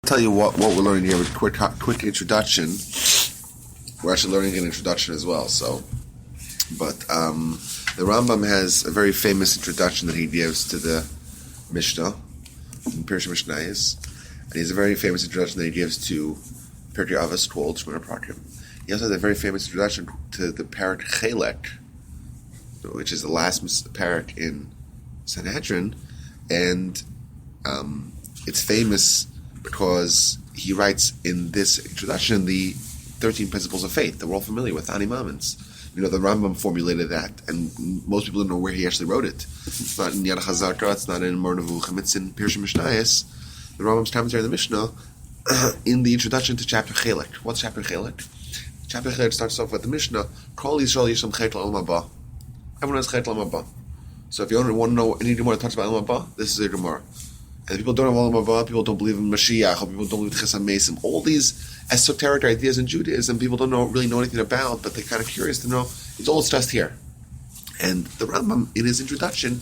tell you what we're learning here with quick introduction. We're actually learning an introduction as well. But the Rambam has a very famous introduction that he gives to the Mishnah in Pirush Mishnayos, and he has a very famous introduction that he gives to Pirkei Avos called Shemona Prakim. He also has a very famous introduction to the parak Chelek, which is the last parak in Sanhedrin, and it's famous because he writes in this introduction the 13 principles of faith that we're all familiar with, Ani Maimonides. The Rambam formulated that, and most people don't know where he actually wrote it. It's not in Yad HaChazaka, it's not in Moreh Nevuchim, it's in Pirush Mishnayos, the Rambam's commentary on the Mishnah, in the introduction to chapter Chelek. What's chapter Chelek? Chapter Chelek starts off with the Mishnah, Kol Yisrael Yishem Chet L'Olam Haba. Everyone has Chet L'Olam Haba. So if you want to know any Gemara that talks about Olam Haba, this is a Gemara. And people don't have Olam Haba, people don't believe in Mashiach, or people don't believe in Tchias HaMesim. All these esoteric ideas in Judaism people don't really know anything about, but they're kind of curious to know. It's all stressed here. And the Rambam, in his introduction,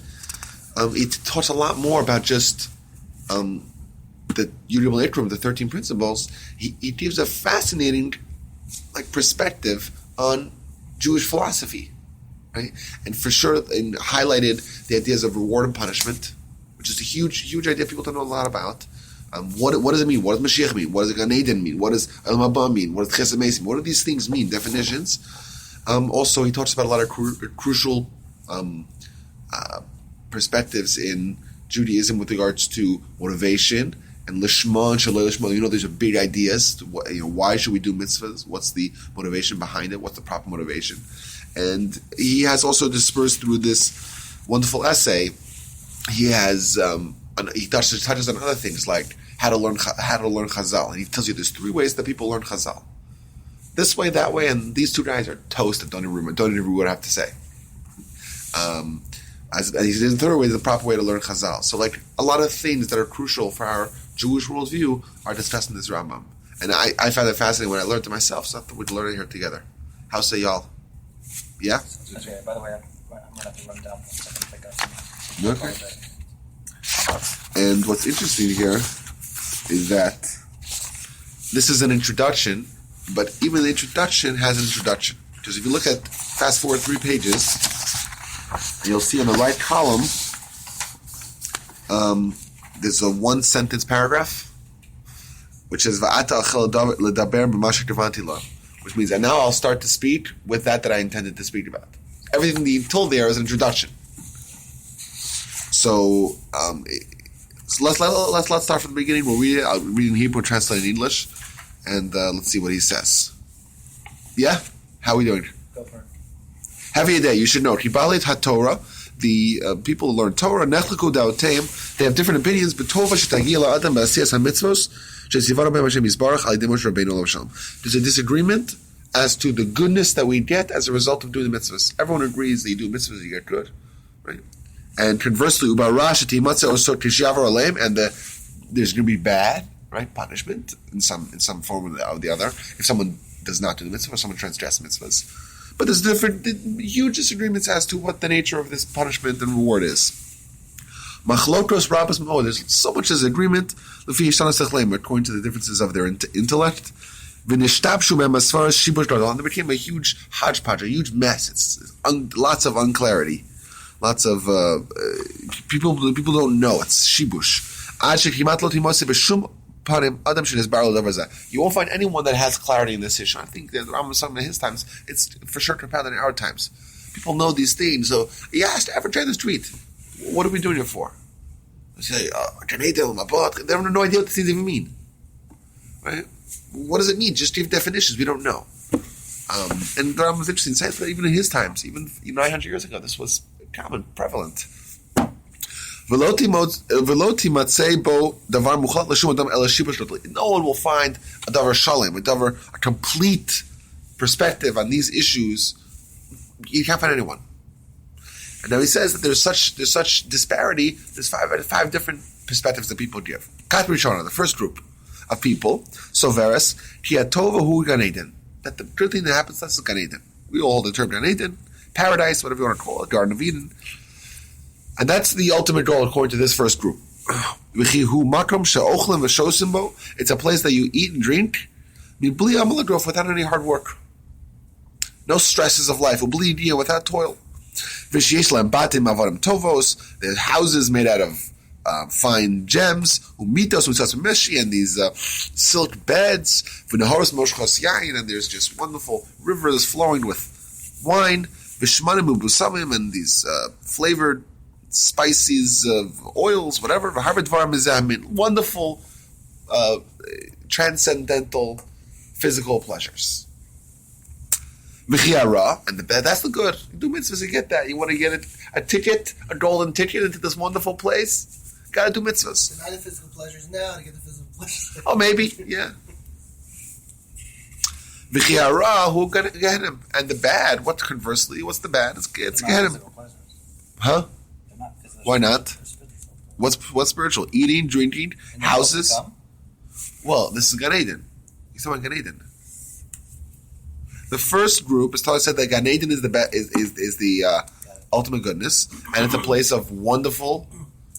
it talks a lot more about just the Yud Ikram, the 13 principles. He gives a fascinating perspective on Jewish philosophy, right? And for sure, highlighted the ideas of reward and punishment, which is a huge idea people don't know a lot about. What does it mean? What does Mashiach mean? What does Gan Eden mean? What does Olam Haba mean? What does Tchias HaMesim mean? What do these things mean? Definitions. Also, he talks about a lot of crucial perspectives in Judaism with regards to motivation and lishma and shaloi lishma. These are big ideas. Why should we do mitzvahs? What's the motivation behind it? What's the proper motivation? And he has also dispersed through this wonderful essay. He has he touches on other things like how to learn Chazal, and he tells you there's 3 ways that people learn Chazal: this way, that way, and these 2 guys are toast and don't even remember what I have to say. And he says the 3rd way is the proper way to learn Chazal. So, a lot of things that are crucial for our Jewish worldview are discussed in this Rambam, and I found it fascinating when I learned it myself. So I thought we'd learn it here together. How say y'all? Yeah. Okay. By the way, I'm gonna have to run down for a second to pick up something. Okay. And what's interesting here is that this is an introduction, but even the introduction has an introduction. Because if you look at, fast forward 3 pages, you'll see on the right column, there's a 1-sentence paragraph, which says, Va'ata achel ledaber b'ma shekavanti lo, which means, and now I'll start to speak with that I intended to speak about. Everything being told there is an introduction. So let's start from the beginning. We'll read it. I'll read in Hebrew, translate in English, and let's see what he says. Yeah? How are we doing? Go for it. Have a day. You should know. Kibalit HaTorah, the people who learn Torah, Nechliku Daoteim, they have different opinions. B'tova shetagila adam b'asiyas hamitzvos shesivaro b'hem Hashem yisbarach al yedei Moshe Rabbeinu olav shalom. There's a disagreement as to the goodness that we get as a result of doing the mitzvahs. Everyone agrees that you do mitzvahs, you get good, right? And conversely, and there's going to be bad, right, punishment in some form or the other if someone does not do the mitzvah or someone transgresses mitzvahs. But there's huge disagreements as to what the nature of this punishment and reward is. There's so much disagreement according to the differences of their intellect. And it became a huge hodgepodge, a huge mess. It's lots of unclarity. Lots of people don't know. It's shibush. You won't find anyone that has clarity in this issue. I think that Rambam was talking in his times. It's for sure compounded in our times. People know these things. So he asked, ever try this tweet? What are we doing it for? They say, they have no idea what these things even mean. Right? What does it mean? Just give definitions. We don't know. And the Rambam was interesting. It says that even in his times, even 900 years ago, this was common, prevalent. No one will find a davar shalom, a complete perspective on these issues. You can't find anyone. And now he says that there's such disparity. There's five different perspectives that people give. Kat Rishona, the first group of people, Soveres, Ki Atova Hu Gan Eden, that the good thing that happens to us is Gan Eden. We all hold the term Gan Eden, paradise, whatever you want to call it, Garden of Eden. And that's the ultimate goal according to this first group. It's a place that you eat and drink without any hard work. No stresses of life. Without toil. There's houses made out of fine gems, and these silk beds, and there's just wonderful rivers flowing with wine, and these flavored spices of oils, whatever. Wonderful, transcendental, physical pleasures. And the bed, that's the good. You do mitzvahs, you get that. You want to get a ticket, a golden ticket into this wonderful place? Got to do mitzvahs. Deny the physical pleasures now to get the physical pleasures. Oh, maybe, yeah. And the bad, conversely, what's the bad? It's Gehenim. Huh? Why not? What's spiritual? Eating, drinking, houses. Well, this is Gan Eden. He's talking about Gan Eden. The first group is said that Gan Eden is the ultimate goodness, and it's a place of wonderful,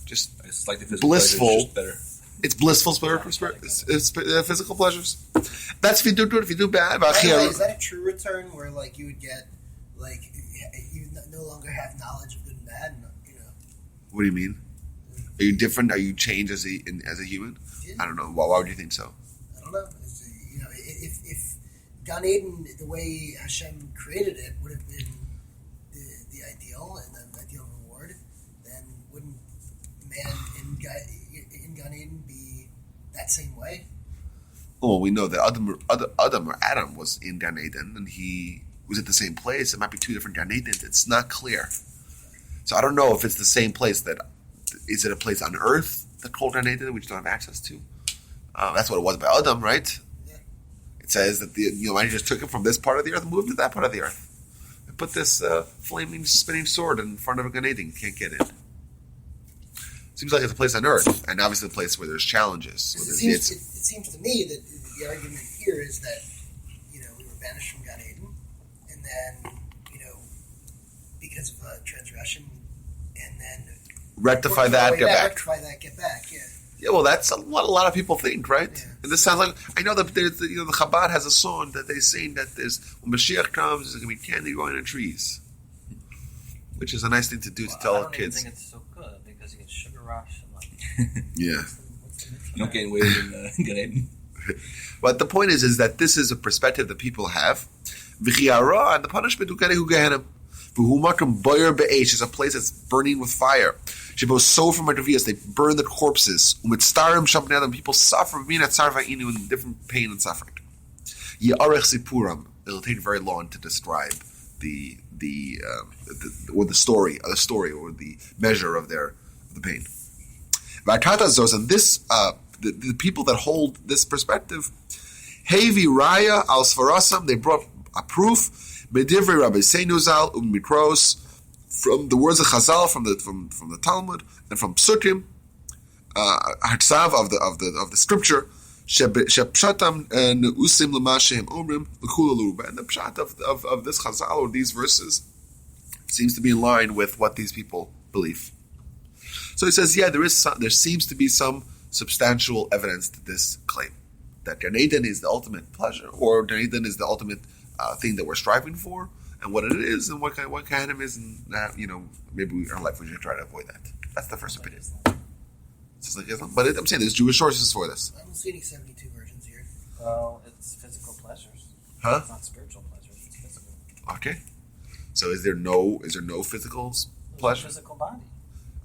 just it's like the physical blissful. Pleasures, just better. It's blissful it's physical pleasures. That's if you do good. If you do bad, is that a true return where like you would get like you no longer have knowledge of good and bad? What do you mean? Are you different? Are you changed as a human? Yeah. I don't know. Why would you think so? I don't know. If Gan Eden, the way Hashem created it, would have been the ideal and the ideal reward, then wouldn't man in Gan Eden be that same way? Well, we know that Adam was in Gan Eden, and he was at the same place. It might be two different Gan Edens. It's not clear. So I don't know if it's the same place. Is it a place on earth that called Gan Eden that we just don't have access to? That's what it was by Adam, right? Yeah. It says that man just took him from this part of the earth and moved to that part of the earth. And put this flaming, spinning sword in front of a Gan Eden. You can't get in. Seems like it's a place on earth, and obviously a place where there's challenges. It seems to me that the argument here is that we were banished from Gan Eden, and then because of transgression, and then rectify that, get back. Get back. Yeah. Yeah, well, that's what a lot of people think, right? Yeah. And this sounds like I know that there's the Chabad has a song that they sing that when Mashiach comes, there's going to be candy growing on trees, which is a nice thing to do to tell our kids. I don't even think it's so good because you get sugar rush and yeah. You don't gain weight in Gan Eden. But the point is that this is a perspective that people have. V'chiara, and the punishment is a place that's burning with fire. They burn the corpses. People suffer in different pain and suffering. It'll take very long to describe the story or the measure of the pain. And this the people that hold this perspective, Hevi Raya al Sfarasam, they brought a proof, Medivrei Rabbi Seinuzal Mikros, from the words of Chazal, from the Talmud, and from Sukkim, Hatzav of the scripture, Shepshatam Neusim L'Mashem Omrim L'Kula L'Ruba. And the pshat of this Chazal or these verses seems to be in line with what these people believe. So he says, there seems to be some substantial evidence to this claim that Gan Eden is the ultimate pleasure, or Gan Eden is the ultimate thing that we're striving for, and what it is, and what kind of is, and maybe in our life we should try to avoid that. That's the first opinion. But I'm saying there's Jewish sources for this. I don't see any 72 virgins here. Well, it's physical pleasures. Huh? It's not spiritual pleasures. It's physical. Okay. So is there no physical pleasure? Physical body.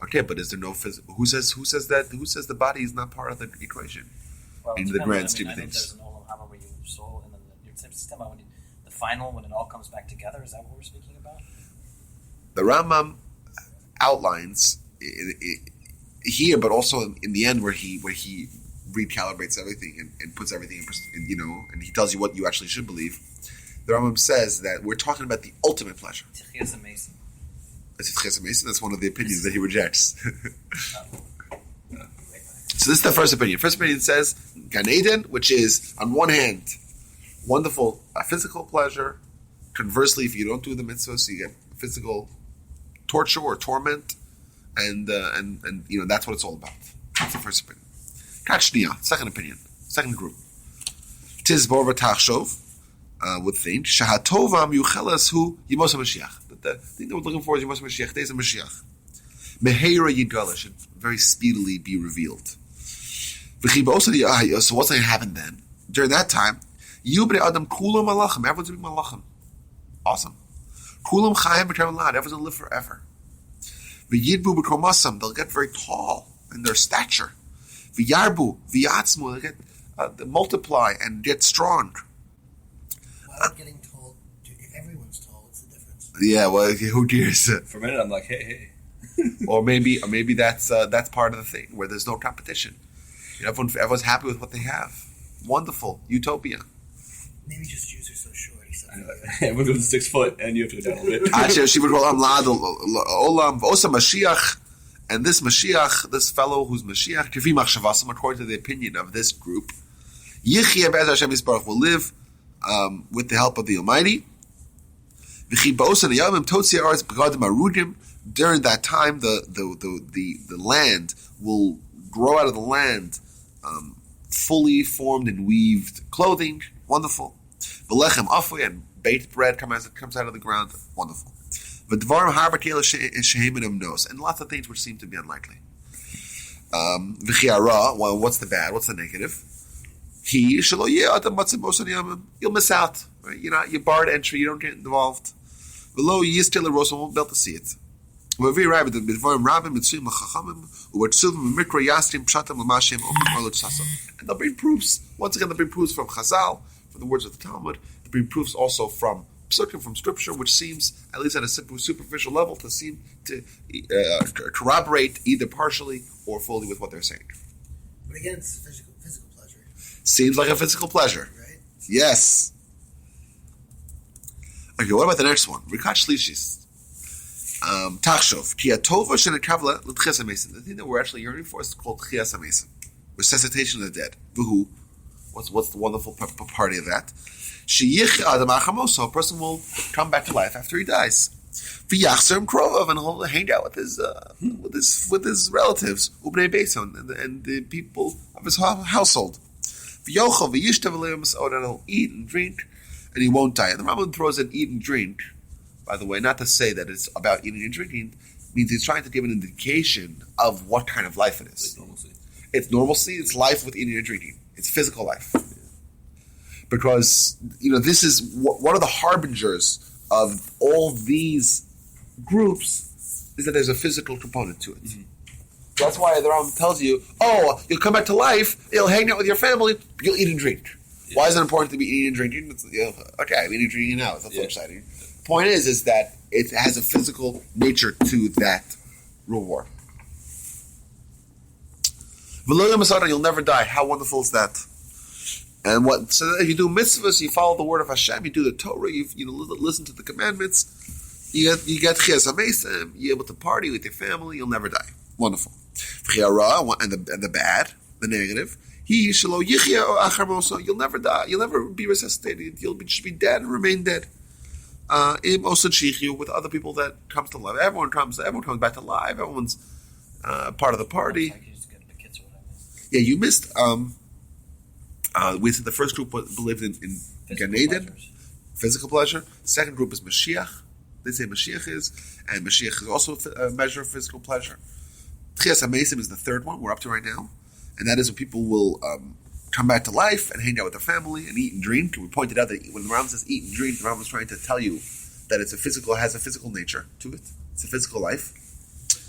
Okay, but is there no physical? Who says that? Who says the body is not part of the equation? Well, in the grand scheme of things. There's an olam haba where you soul, and then you're talking about the final, when it all comes back together. Is that what we're speaking about? The Rambam outlines here, but also in the end, where he recalibrates everything and puts everything in, and he tells you what you actually should believe. The Rambam says that we're talking about the ultimate pleasure. Tchias amazing. That's one of the opinions that he rejects. So this is the first opinion. First opinion says Gan Eden, which is on one hand wonderful physical pleasure. Conversely, if you don't do the mitzvahs, you get physical torture or torment, and that's what it's all about. That's the first opinion. Kachnia, second opinion, second group. Tiz Borva Tachshov would think Shahatova Yuchelas Hu Yemos Mashiach. The thing that we're looking for is Yemos Mashiach. Days of Mashiach. Meheira Yidgala should very speedily be revealed. So what's going to happen then? During that time, Yubre Adam Kulam Malachim. Everyone's going to be Malachim. Awesome. Kulam Chaim B'Terem Lad. Everyone's going to live forever. V'yidbu B'Kromasam. They'll get very tall in their stature. V'yarbu V'yatzmu. They'll get they multiply and get strong. Why getting told? If everyone's told, what's the difference? Yeah, well, who cares? For a minute, I'm like, hey. or maybe that's part of the thing where there's no competition. You know, everyone's happy with what they have. Wonderful utopia. Maybe just Jews are so short. Everyone goes 6 foot, and you have to go down a bit. Actually, she would call Olam Osa Mashiach, and this Mashiach, this fellow who's Mashiach, Kivi Machshavasam, according to the opinion of this group, Yichya Be'ez Hashem Yisbarach will live with the help of the Almighty. During that time, the land will grow out of the land fully formed and weaved clothing. Wonderful. V'lechem afui, and baked bread comes out of the ground. Wonderful. V'dvarim harba kela shehem nos, and lots of things which seem to be unlikely. V'chiara, well, what's the bad? What's the negative? You'll miss out. Right? You barred entry. You don't get involved. Below yistil rosa won't be able to see it. We're very right with the bidvarim rabim mitzuyim lachachamim u'atzuvim mikra yastim pshatam l'mashem open arlut sasa. And they'll bring proofs. Once again, they'll bring proofs from Chazal, from the words of the Talmud. They'll bring proofs also from psukim, from Scripture, which seems, at least at a superficial level, to seem to corroborate either partially or fully with what they're saying. But again, it's physical pleasure. Seems like a physical pleasure. Right? Yes. Okay, what about the next one? Rikat Shlishis. Tachshov. Ki atova shenekavla l'tchias hamesim. The thing that we're actually yearning for is called tchias hamesim. Resuscitation of the dead. Vuhu. What's the wonderful party of that? Sheyich adam achamoso. A person will come back to life after he dies. V'yachzer krov, and he'll hang out with his relatives, ubnei beison, and the people of his household. V'yochel v'yishtav le'im, and he'll eat and drink, and he won't die. And the Rambam throws in eat and drink. By the way, not to say that it's about eating and drinking, means he's trying to give an indication of what kind of life it is. Like normalcy. It's normalcy. It's life with eating and drinking. It's physical life. Because, this is one of the harbingers of all these groups is that there's a physical component to it. Mm-hmm. That's why the Rambam tells you, you'll come back to life, you'll hang out with your family, you'll eat and drink. Yeah. Why is it important to be eating and drinking? Okay, I'm eating and drinking now. That's so exciting. The point is that it has a physical nature to that reward. You'll never die. How wonderful is that? And so if you do mitzvahs, you follow the word of Hashem, you do the Torah, you listen to the commandments, you get tchias hamesim, you're able to party with your family, you'll never die. Wonderful. And the bad, the negative, you'll never die, you'll never be resuscitated, you'll just be dead and remain dead. With other people that comes to life. Everyone comes back to life. Everyone's part of the party. Yeah, you missed. We said the first group believed in Gan Eden, physical pleasure. Second group is Mashiach. They say Mashiach is, and Mashiach is also a measure of physical pleasure. Tchias hamesim is the third one we're up to right now, and that is when people will come back to life and hang out with their family and eat and drink. We pointed out that when the Rambam says eat and drink, the Rambam is trying to tell you that has a physical nature to it. It's a physical life.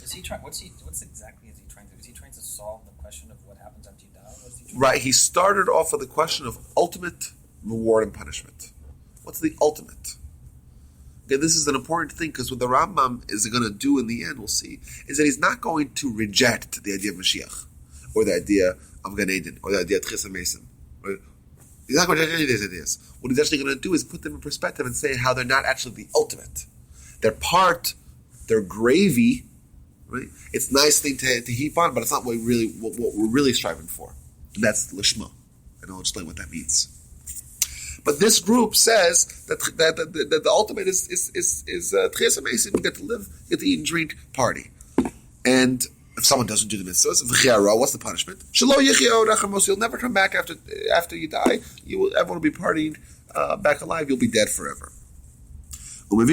Is he trying? What's exactly is he trying to? Is he trying to solve the question of what happens after you die? Right. He started off with the question of ultimate reward and punishment. What's the ultimate? Okay, this is an important thing because what the Rambam is going to do in the end, we'll see, is that he's not going to reject the idea of Mashiach or the idea of Gan Eden or the idea of Tchias hamesim. Right? He's not going to reject any of these ideas. What he's actually going to do is put them in perspective and say how they're not actually the ultimate. They're gravy. Right? It's a nice thing to heap on, but it's not what we're really striving for. And that's lishma. And I'll explain what that means. But this group says that the ultimate is Tchias hamesim. You get to live, you get to eat and drink, party. And if someone doesn't do the mitzvahs, what's the punishment? You'll never come back after you die. Everyone will be partying back alive. You'll be dead forever. And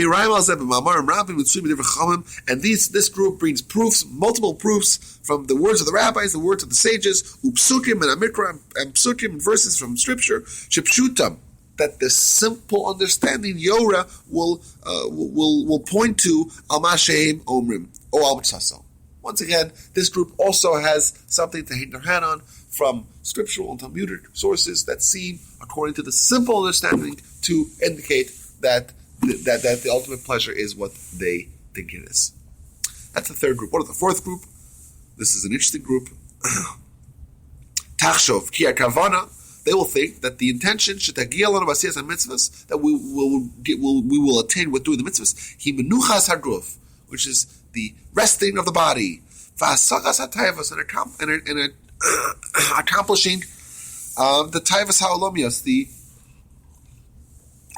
this group brings proofs, multiple proofs from the words of the rabbis, the words of the sages, upsukim and amikra and psukim and verses from scripture, shepshutam, that the simple understanding Yorah will point to al mashem omrim or al mitzasel. Once again, this group also has something to hang their hat on from scriptural and Talmudic sources that seem, according to the simple understanding, to indicate that the ultimate pleasure is what they think it is. That's the third group. What is the fourth group? This is an interesting group. Tachshov ki kavana. They will think that the intention mitzvahs that we will attain with doing the mitzvahs, hi menuchas harguf, which is the resting of the body, v'asagas hatayvos, and accomplishing the tayvos ha'olamios, the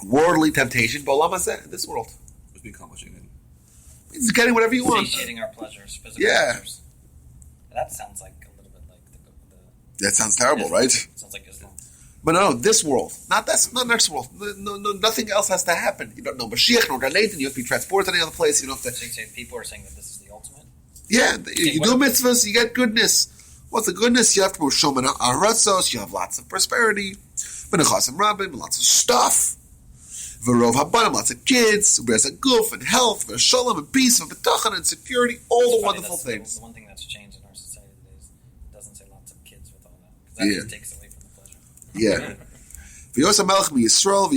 worldly temptation, b'olam hazeh, in this world. What's been accomplishing it? It's getting whatever you want. Satiating our pleasures, physical pleasures. That sounds like a little bit like the that sounds terrible, Islam. Right? Sounds like Islam. But no, this world, not next world. No, nothing else has to happen. You don't know Mashiach, no Gan Eden. You have to be transported to any other place. You don't have to. So people are saying that this is the ultimate. Yeah, you do mitzvahs, you get goodness. What's the goodness? You have to be shomen aratzos. You have lots of prosperity, benechasim rabim, lots of stuff. V'rov habanim, lots of kids. Beres guf and health, v'shalom and peace, v'betachan and security. All the wonderful things. The one thing that's changed in our society today is it doesn't say lots of kids with all that, because that just takes away from the pleasure. Yeah. V'yosa melech Yisrael,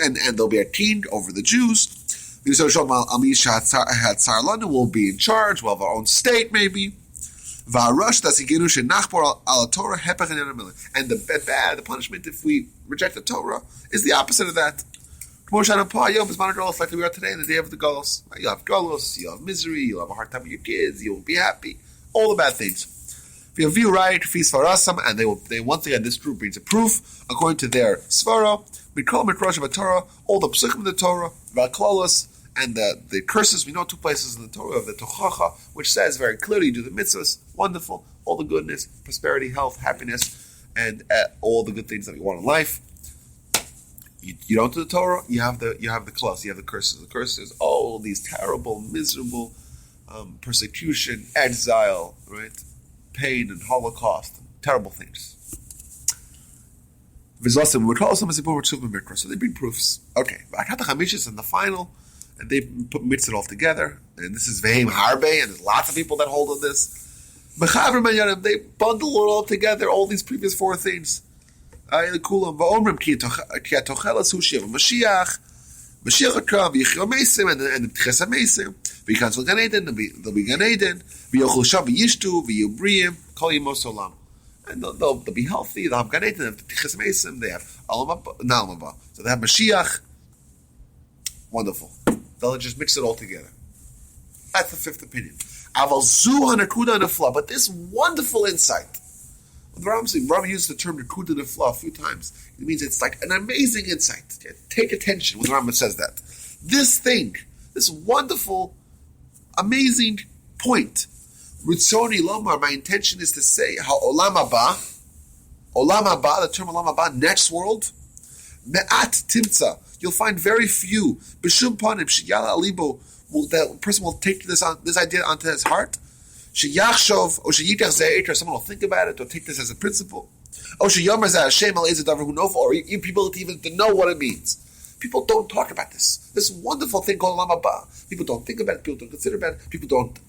and they'll be a king over the Jews. Will be in charge. We'll have our own state, maybe. And the punishment if we reject the Torah is the opposite of that. Like we are today in the day of the Golos. You'll have Golos, you'll have misery, you'll have a hard time with your kids, you won't be happy. All the bad things. If you view right, and they once again, this group brings a proof according to their svara. Torah, all the psukim of the Torah, Valklolos, and the curses. We know two places in the Torah of the Tochacha, which says very clearly, do the mitzvahs, wonderful, all the goodness, prosperity, health, happiness, and all the good things that we want in life. You don't do the Torah, you have the klos, you have the curses. The curses, all these terrible, miserable persecution, exile, right? Pain and Holocaust, and terrible things. So they bring proofs. Okay, and the final, and they put mitzvah all together, and this is Vehem Harbe, and there's lots of people that hold on this. They bundle it all together, all these previous four things. And the Tchias HaMesim, v'yikansel Gan Eden, they'll be Gan Eden, v'yochel Sham v'yishtu, v'yobriyim, kol yemos olam. And they'll be healthy, they'll have Gan Eden, they have Tchias HaMesim, they have Olam Haba. So they have Mashiach. Wonderful. They'll just mix it all together. That's the fifth opinion. Aval zu hanakuda nefla, but this wonderful insight. The Rambam used the term nakuda nefla a few times. It means it's like an amazing insight. Take attention when the Rambam says that. This thing, this wonderful, amazing point. Ritzoni lomar, my intention is to say how olam haba, the term olam haba, next world, me'at timtza, you'll find very few, b'shum panim, sheyala alibo, that person will take this idea onto his heart, sheyachshov, or sheyitach ze'eter, someone will think about it, or take this as a principle, or sheyomer zeh Hashem al eze davar hu nofa, or people even to know what it means. People don't talk about this wonderful thing called olam haba. People don't think about it, people don't consider about it, people don't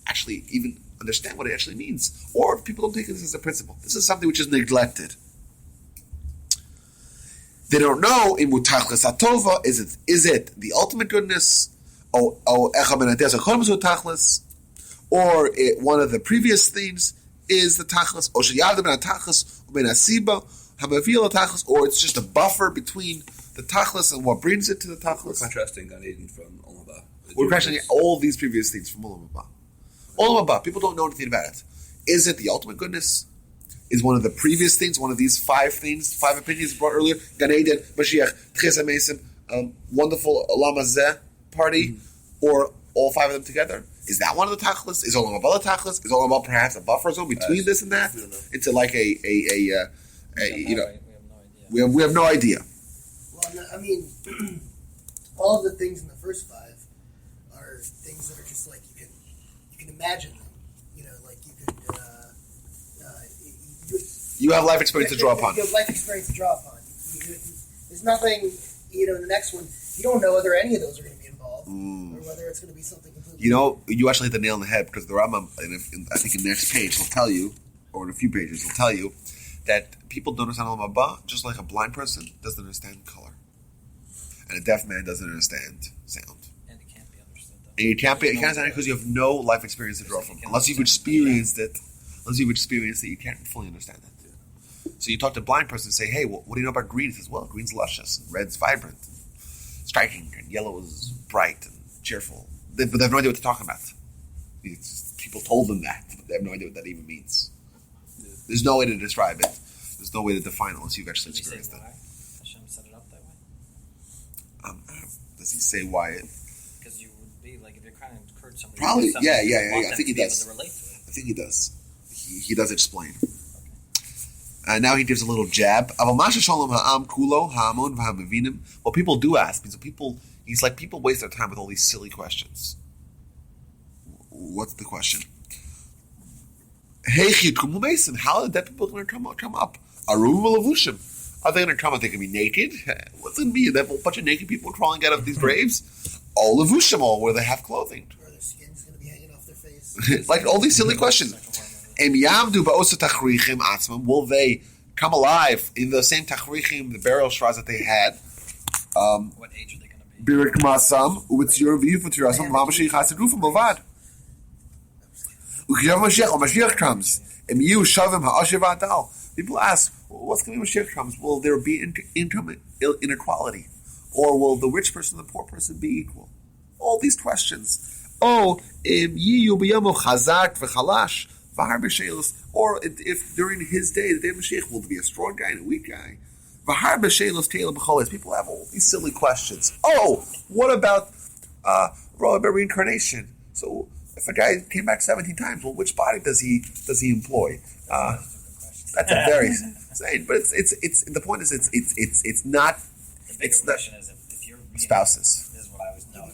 actually even understand what it actually means, or people don't take this as a principle. This is something which is neglected. They don't know in mutachlis atova, is it the ultimate goodness, or one of the previous things is the tachlis, or it's just a buffer between the tachlis and what brings it to the tachlis. We're contrasting Gan Eden from Olam Haba. We're contrasting all these previous things from Olam Haba. Olam Haba, people don't know anything about it. Is it the ultimate goodness? Is one of the previous things, one of these five opinions brought earlier, Gan Eden, Mashiach, Tchias HaMesim, wonderful Olam Hazeh party, or all five of them together? Is that one of the tachlis? Is Olam Haba the tachlis? Is Olam Haba perhaps a buffer zone between this and that? Into like a you know, we have no idea. Well, no, I mean, all of the things in the first five are things that are just like you can imagine them. You know, like you could. You have life experience to draw upon. You have life experience to draw upon. There's nothing, you know, in the next one, you don't know whether any of those are going to be involved or whether it's going to be something completely You know, you actually hit the nail on the head because the Rambam, I think in the next page, will tell you, or in a few pages, will tell you that people don't understand Olam Haba, just like a blind person doesn't understand color. And a deaf man doesn't understand sound. And it can't be understood. And you can't understand it because you have no life experience to draw from. Unless you've experienced it, you can't fully understand it. So you talk to a blind person and say, hey, what do you know about green? He says, well, green's luscious, and red's vibrant, and striking, and yellow is bright and cheerful. But they have no idea what they're talking about. It's just, people told them that, but they have no idea what that even means. There's no way to describe it. There's no way to define it unless you've actually experienced it. Hashem set it up that way? Does he say why? Because you would be, like, if you're trying to encourage somebody Probably, to do something, yeah. I think he does. To relate to it. I think he does. He does explain. Now he gives a little jab. What people do ask, he's like, people waste their time with all these silly questions. What's the question? How are dead people going to come up? Are they going to come up? They can be naked? What's it going to be? They have a bunch of naked people crawling out of these graves? All levushim, all where they have clothing. or their skin's going to be hanging off their face. Like all these silly questions. Will they come alive in the same tachrichim, the burial shrouds that they had? What age are they going to be? Mashiach comes. People ask, well, what's going to be Mashiach comes? Will there be income inequality? Or will the rich person and the poor person be equal? All these questions. Or if during his day, the day of Mashiach, will there be a strong guy and a weak guy? People have all these silly questions. Oh, what about reincarnation? So if a guy came back 17 times, well, which body does he employ? That's a very insane. But it's the point is it's not. The big question is if you're spouses. This is what I always know.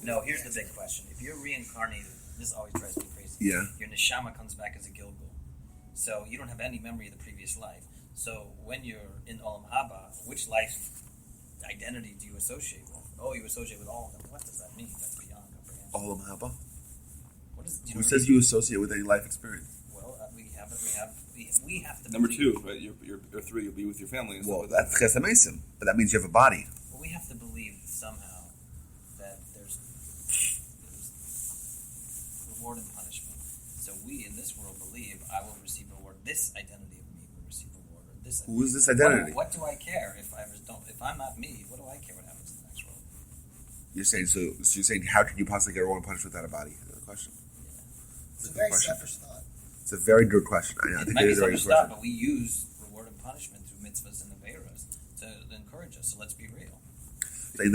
No, here's the big question. If you're reincarnated, this always drives me crazy. Yeah. Your neshama comes back as a gilgul. So you don't have any memory of the previous life. So when you're in Olam Haba, which life identity do you associate with? Oh, you associate with all of them. What does that mean? That's beyond comprehension. Olam Haba? What is, Who says you associate with any life experience? Well, we have to. Number believe, 2, right? You're 3. You'll be with your family. And Well, stuff like that's chesamesim, but that means you have a body. Well, we have to believe somehow that there's reward and punishment. So we in this world believe I will receive reward. This identity of me will receive reward. Or this. Who is this identity? What do I care if I don't? If I'm not me, what do I care what happens in the next world? You're saying so you're saying how can you possibly get reward and punishment without a body? Is that the question? It's a very selfish thought. It's a very good question. I think might it is be a very selfish good question. thought, but we use reward and punishment through mitzvahs and aveiros to encourage us. So let's be real. But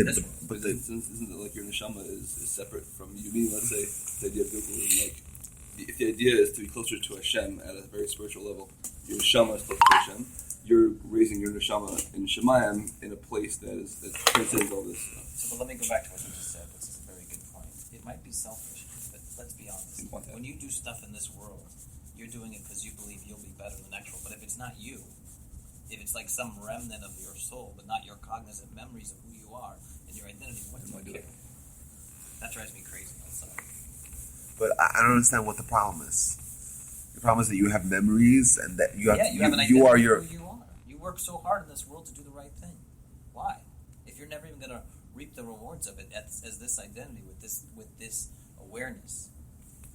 isn't it like your neshama is separate from you? Meaning, let's say the idea of Google is like, if the idea is to be closer to Hashem at a very spiritual level, your neshama is close to Hashem. You're raising your neshama in Shemayim in a place that transcends all this stuff. So, but let me go back to what you just said. This is a very good point. It might be selfish, but let's be honest. When you do stuff in this world, you're doing it because you believe you'll be better in the next world. But if it's not you, if it's like some remnant of your soul, but not your cognizant memories of who you are and your identity, what do you care? That drives me crazy. I'm sorry. But I don't understand what the problem is. The problem is that you have memories and that you have you have an identity you are of your. who you are. You work so hard in this world to do the right thing. Why? If you're never even going to reap the rewards of it as this identity with this awareness,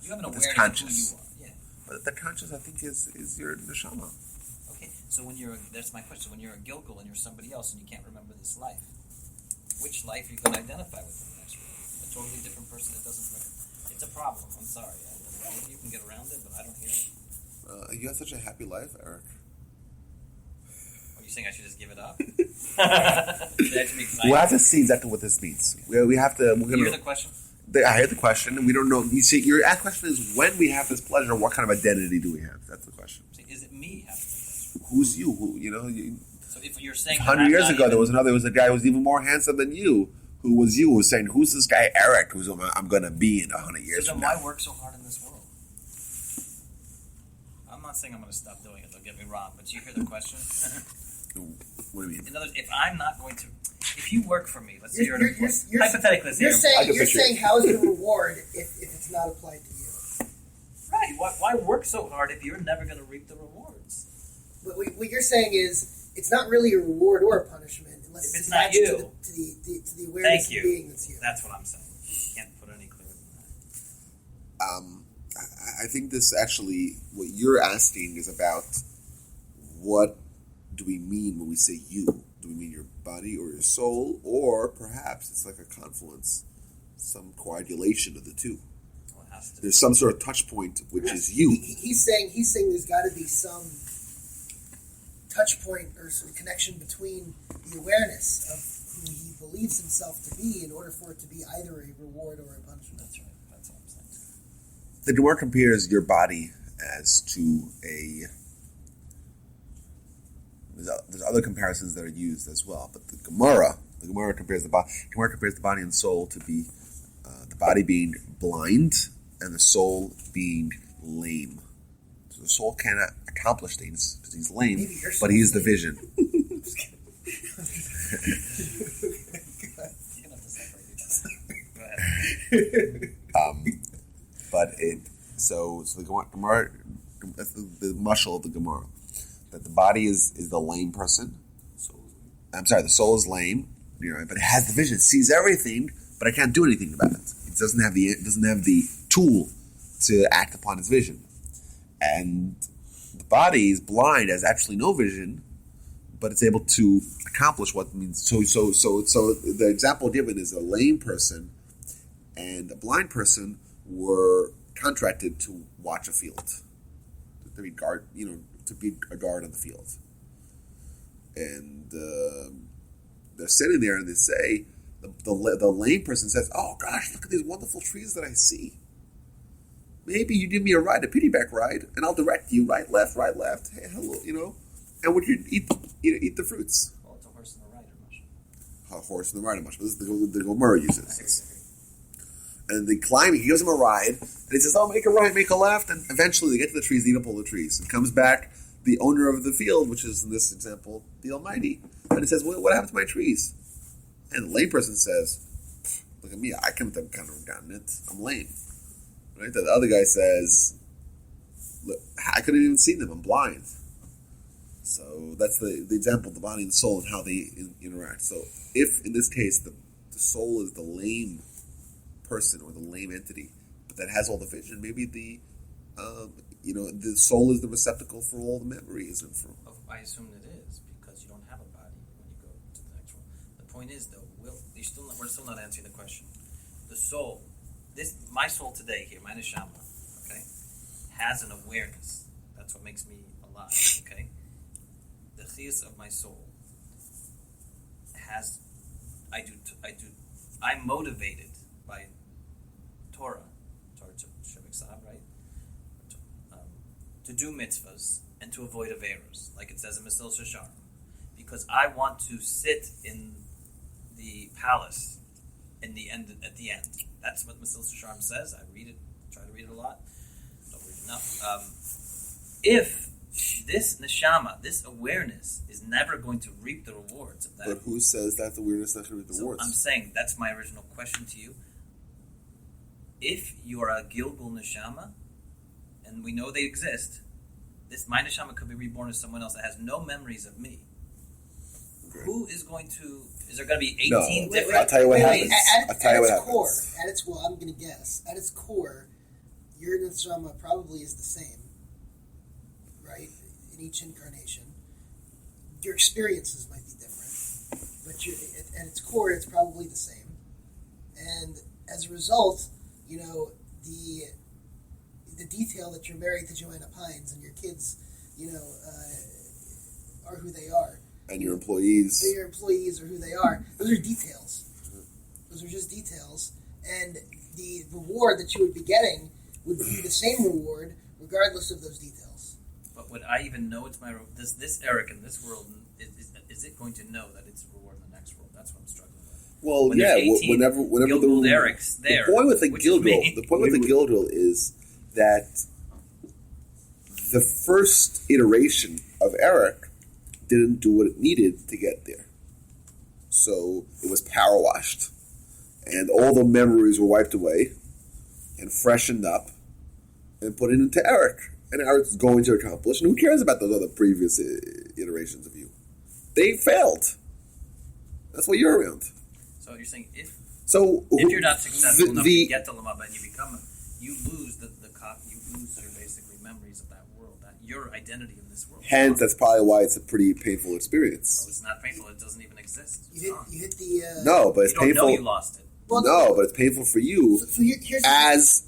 you have an awareness of who you are. Yeah. But the conscious, I think, is your neshama. Okay, so that's my question. When you're a gilgul and you're somebody else and you can't remember this life, which life are you going to identify with in the next world? A totally different person that doesn't remember. It's a problem. I'm sorry. Maybe you can get around it, but I don't hear it. You have such a happy life, Eric. Are you saying I should just give it up? Should I just be excited? We'll have to see exactly what this means. We have to. We're gonna. Here's the question. I heard the question, and we don't know. You see, your question is when we have this pleasure, what kind of identity do we have? That's the question. Is it me having the pleasure? Who's you? So if you're saying 100 years ago, there was a guy who was even more handsome than you. Who was you? Who was saying, "Who's this guy Eric? Who's I'm going to be in 100 years?" So from then now? why work so hard in this world? I'm not saying I'm going to stop doing it. Don't get me wrong, but you hear the question. What do you mean? In other words, if I'm not going to, if you work for me, let's say you're You're hypothetically, let's say you're saying how is the reward if it's not applied to you? right. Why work so hard if you're never going to reap the rewards? What you're saying is it's not really a reward or a punishment unless If it's not attached you. to the awareness Thank you. of being that's you. That's what I'm saying. Can't put any clearer than that. I think this actually, what you're asking is about what do we mean when we say you? Do we mean your body or your soul? Or perhaps it's like a confluence, some coagulation of the two. Well, it has to There's some sort of touch point, which is you. He's saying there's got to be some touch point or sort of connection between the awareness of who he believes himself to be in order for it to be either a reward or a punishment. That's right. That's what I'm saying. The Gemara compares your body as to a... There's other comparisons that are used as well, but the Gemara compares the body and soul to be the body being blind and the soul being lame. So the soul cannot accomplish things because he's lame, but he is the vision. You're going to have to separate these. Go ahead. But the Gemara, that's the mashal of the Gemara, that the body is the lame person. The soul is lame, but it has the vision, it sees everything, but I can't do anything about it. It doesn't have the tool to act upon its vision, and the body is blind, has actually no vision, but it's able to accomplish what it means. So the example given is a lame person and a blind person were contracted to watch a field, to be guard, to be a guard on the field, and they're sitting there and they say, the lame person says, "Oh gosh, look at these wonderful trees that I see. Maybe you give me a piggyback ride, and I'll direct you right, left. Hey, hello, and would you eat the fruits?" Well, it's a horse and a rider much. A horse and a rider much, but this is the Gemara uses this. And the climbing, he gives him a ride, and he says, "Oh, make a right, make a left," and eventually they get to the trees, they eat up all the trees, and comes back the owner of the field, which is in this example the Almighty, and he says, "What happened to my trees?" And the lame person says, "Look at me, I couldn't have kind of gotten it. I'm lame." Right? The other guy says, "Look, I couldn't even see them. I'm blind." So that's the example of the body and the soul and how they interact. So if in this case the soul is the lame person or the lame entity, but that has all the vision, maybe the soul is the receptacle for all the memories and for. I assume it is because you don't have a body when you go to the next world. The point is, though, we're still not answering the question. The soul, my soul today here, my neshama, okay, has an awareness. That's what makes me alive. Okay, the tchias of my soul has. I'm motivated by Torah right? To do mitzvahs and to avoid averos, like it says in Mesil Shashar, because I want to sit in the palace at the end. That's what Mesil Shashar says. I read it, try to read it a lot. Don't read enough. If this neshama, this awareness, is never going to reap the rewards of that. But who says that the awareness is not going to reap the rewards? I'm saying that's my original question to you. If you are a Gilgul neshama, and we know they exist, my neshama could be reborn as someone else that has no memories of me. Okay. Who is going to? Is there going to be 18 different? I'll tell you what happens. At its core, I'm going to guess. At its core, your neshama probably is the same, right? In each incarnation, your experiences might be different, but at its core, it's probably the same. And as a result, the detail that you're married to Joanna Pines and your kids, are who they are. And your employees. Your employees are who they are. Those are details. Those are just details. and the reward that you would be getting would be the same reward regardless of those details. But would I even know it's my reward? This Eric in this world, is it going to know that it's a reward in the next world? That's what I'm struggling with. Well, When yeah. there's 18 Whenever Gilgul Eric's there, the point with the which is me. Gilgul is that the first iteration of Eric didn't do what it needed to get there, so it was power washed, and all the memories were wiped away and freshened up and put it into Eric. And Eric's going to accomplish. And who cares about those other previous iterations of you? They failed. That's why you're around. So you're saying if If you're not successful enough to get to Lamaba and you lose you lose your basically memories of that world, that your identity in this world. Hence, that's probably why it's a pretty painful experience. Well, it's not painful. It doesn't even exist. You hit the... No, but it's you don't painful. know you lost it. Well, No, but it's painful for you So here's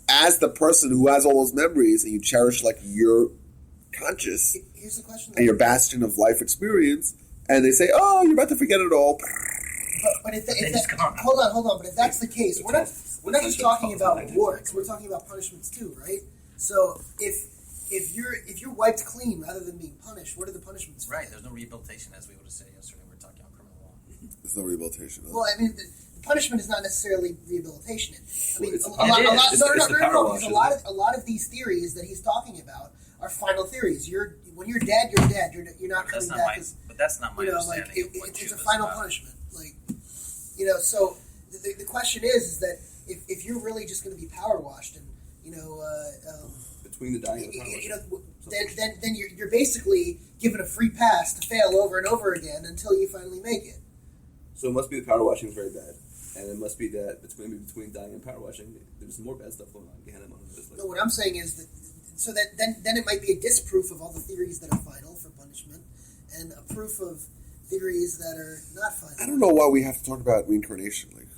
as the person who has all those memories, and you cherish like your conscious here's the question. and your bastion of life experience, and they say, "Oh, you're about to forget it all." But if then it's gone. hold on. But if that's the case, we're not just talking about rewards. We're talking about punishments too, right? So if you're wiped clean rather than being punished, what are the punishments? Right. There's no rehabilitation, as we would have said yesterday. We were talking on criminal law. There's no rehabilitation. Well, I mean, the punishment is not necessarily rehabilitation. I mean, It's a the lot. power wash. Because It's a lot of these theories that he's talking about are final theories. When you're dead, you're dead. You're not coming back. But that's not my understanding. Like of what it's a Judaism final is about. punishment. Like, so the question is that if you're really just going to be power washed and Between the dying and the power wash. then you're basically given a free pass to fail over and over again until you finally make it. So it must be the power washing is very bad. And it must be that between dying and power washing, there's more bad stuff going on. Gehenna, No, what I'm saying is that so that then it might be a disproof of all the theories that are final for punishment, and a proof of theories that are not final. I don't know why we have to talk about reincarnation. Like,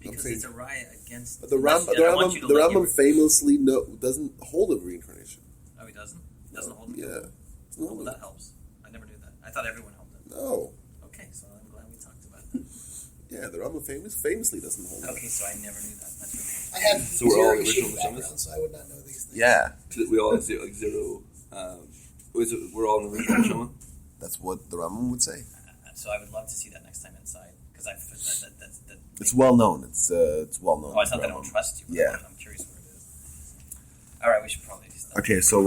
Because it's a riot against. But the Rambam famously doesn't hold of reincarnation. Oh, he doesn't. Doesn't hold it. Yeah. Oh, well, that helps. I never knew that. I thought everyone held it. No. Okay, so I'm glad we talked about that. Yeah, the Rambam famously doesn't hold it. Okay, so I never knew that. That's really I have So we're all zero original yeshiva Neshamas? background, so I would not know these things. Yeah, We all have zero. We're all in the original Neshama? that's what the Rambam would say. So I would love to see that next time inside because that It's well known. It's well known. Oh, it's not that I don't trust you. But Yeah. I'm curious where it is. All right, we should probably do stuff. Okay, so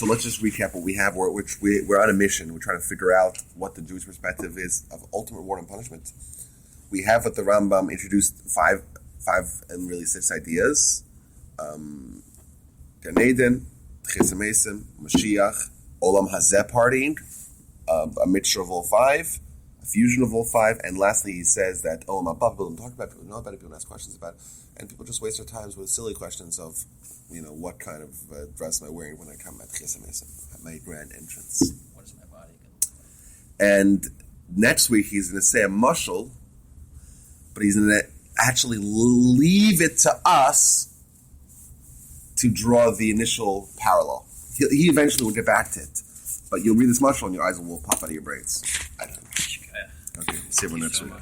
let's just recap what we have. We're on a mission. We're trying to figure out what the Jewish perspective is of ultimate reward and punishment. We have what the Rambam introduced five and really 6 ideas: Gan Eden, Tchias HaMeisim, Mashiach, Olam Hazeh partying, a mixture of all 5, a fusion of all 5, and lastly he says that Olam Haba people don't talk about, people know about it, people ask questions about it, and people just waste their times with silly questions of, what kind of dress am I wearing when I come at Tchias HaMeisim, at my grand entrance. What is my body going to look like? And next week he's going to say a mushal, but he's going to actually leave it to us to draw the initial parallel. He eventually will get back to it, but you'll read this mushal and your eyes will pop out of your brains. I don't know. Okay, see everyone next week.